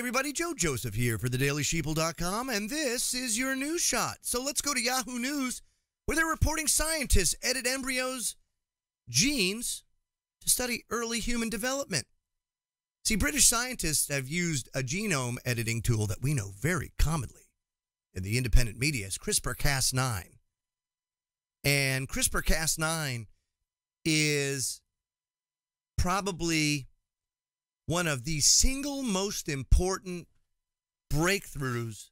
everybody, Joe Joseph here for thedailysheeple.com, and this is your news shot. So let's go to Yahoo News, where they're reporting scientists edit embryos' genes to study early human development. See, British scientists have used a genome editing tool that we know very commonly in the independent media as CRISPR-Cas9. And CRISPR-Cas9 is probably one of the single most important breakthroughs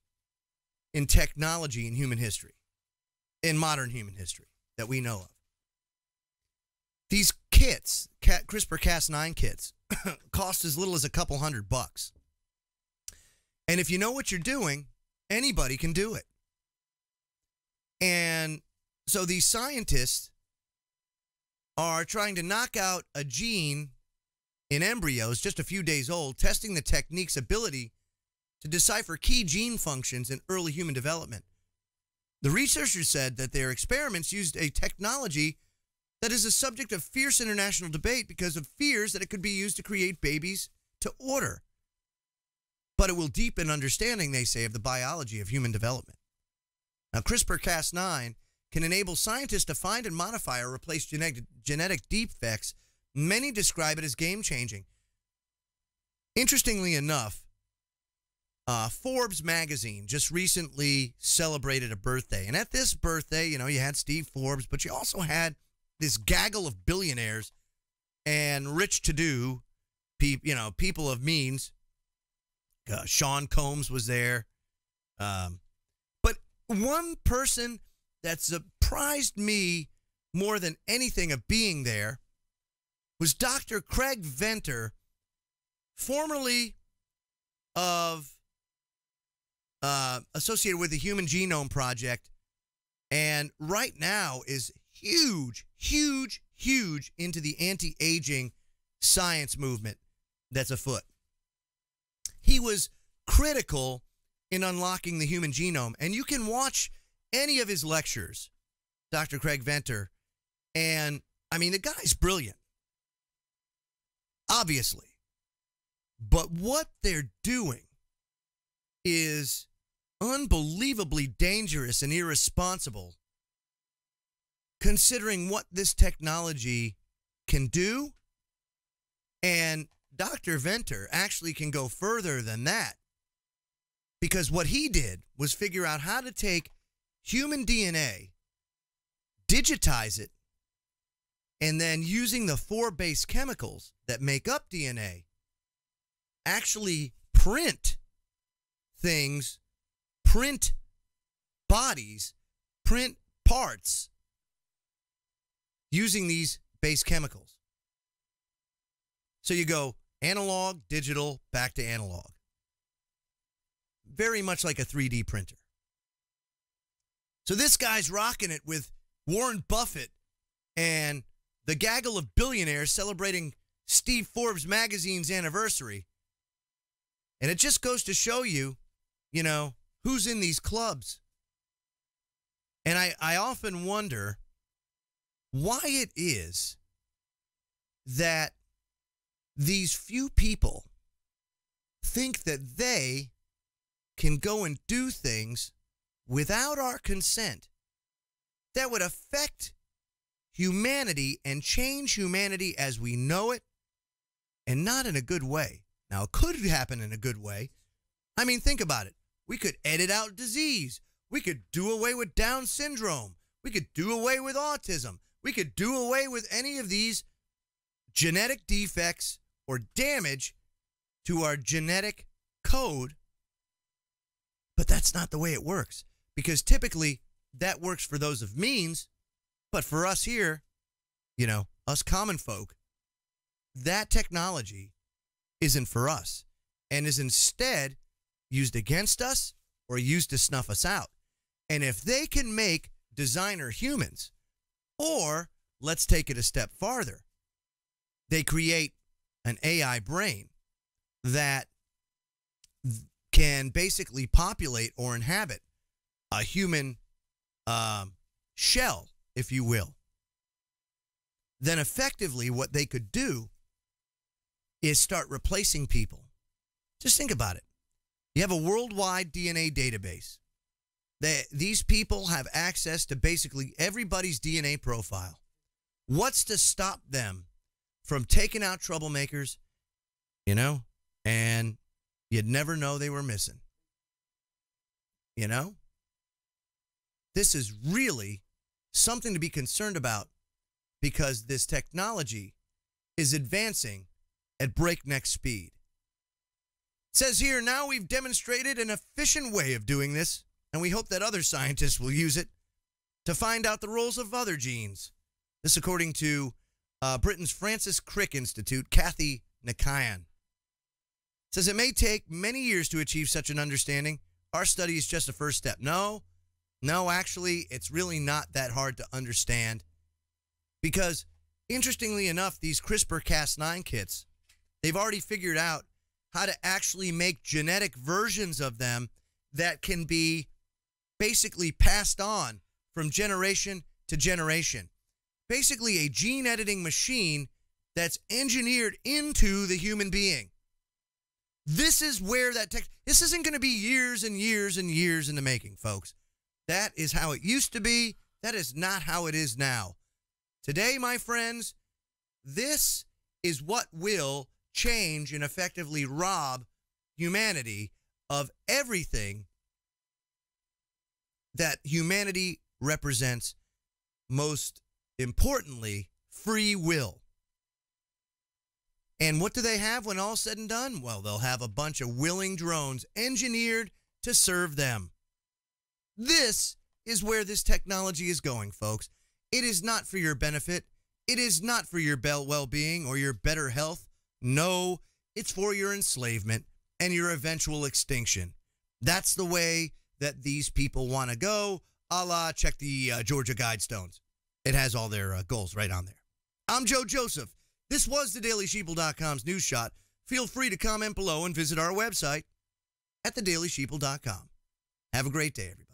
in technology in human history, in modern human history, that we know of. These kits, CRISPR-Cas9 kits, cost as little as a couple $100. And if you know what you're doing, anybody can do it. And so these scientists are trying to knock out a gene in embryos just a few days old, testing the technique's ability to decipher key gene functions in early human development. The researchers said that their experiments used a technology that is a subject of fierce international debate because of fears that it could be used to create babies to order. But it will deepen understanding, they say, of the biology of human development. Now, CRISPR-Cas9 can enable scientists to find and modify or replace genetic defects. Many describe it as game-changing. Interestingly enough, Forbes magazine just recently celebrated a birthday. And at this birthday, you had Steve Forbes, but you also had this gaggle of billionaires and rich-to-do people of means. Sean Combs was there. But one person that surprised me more than anything of being there was Dr. Craig Venter, formerly associated with the Human Genome Project, and right now is huge into the anti-aging science movement that's afoot. He was critical in unlocking the human genome, and you can watch any of his lectures, Dr. Craig Venter, and, the guy's brilliant. Obviously. But what they're doing is unbelievably dangerous and irresponsible, considering what this technology can do. And Dr. Venter actually can go further than that, because what he did was figure out how to take human DNA, digitize it, and then using the 4 base chemicals that make up DNA, actually print things, print bodies, print parts using these base chemicals. So you go analog, digital, back to analog. Very much like a 3D printer. So this guy's rocking it with Warren Buffett and the gaggle of billionaires celebrating Steve Forbes magazine's anniversary. And it just goes to show you, who's in these clubs. And I often wonder why it is that these few people think that they can go and do things without our consent that would affect humanity and change humanity as we know it, and not in a good way. Now, it could happen in a good way. Think about it. We could edit out disease. We could do away with Down syndrome. We could do away with autism. We could do away with any of these genetic defects or damage to our genetic code. But that's not the way it works, because typically that works for those of means, but for us here, us common folk, that technology isn't for us and is instead used against us or used to snuff us out. And if they can make designer humans, or let's take it a step farther, they create an AI brain that can basically populate or inhabit a human shell, if you will, then effectively what they could do is start replacing people. Just think about it. You have a worldwide DNA database. These people have access to basically everybody's DNA profile. What's to stop them from taking out troublemakers, and you'd never know they were missing? This is really something to be concerned about, because this technology is advancing at breakneck speed. It says here, now we've demonstrated an efficient way of doing this, and we hope that other scientists will use it to find out the roles of other genes. This according to Britain's Francis Crick Institute, Kathy Nikayan. It says it may take many years to achieve such an understanding. Our study is just a first step. No, actually, it's really not that hard to understand, because interestingly enough, these CRISPR Cas-9 kits, they've already figured out how to actually make genetic versions of them that can be basically passed on from generation to generation. Basically a gene editing machine that's engineered into the human being. This is where this isn't going to be years and years and years in the making, folks. That is how it used to be. That is not how it is now. Today, my friends, this is what will change and effectively rob humanity of everything that humanity represents, most importantly, free will. And what do they have when all's said and done? Well, they'll have a bunch of willing drones engineered to serve them. This is where this technology is going, folks. It is not for your benefit. It is not for your well-being or your better health. No, it's for your enslavement and your eventual extinction. That's the way that these people want to go, a la check the Georgia Guidestones. It has all their goals right on there. I'm Joe Joseph. This was thedailysheeple.com's News Shot. Feel free to comment below and visit our website at thedailysheeple.com. Have a great day, everybody.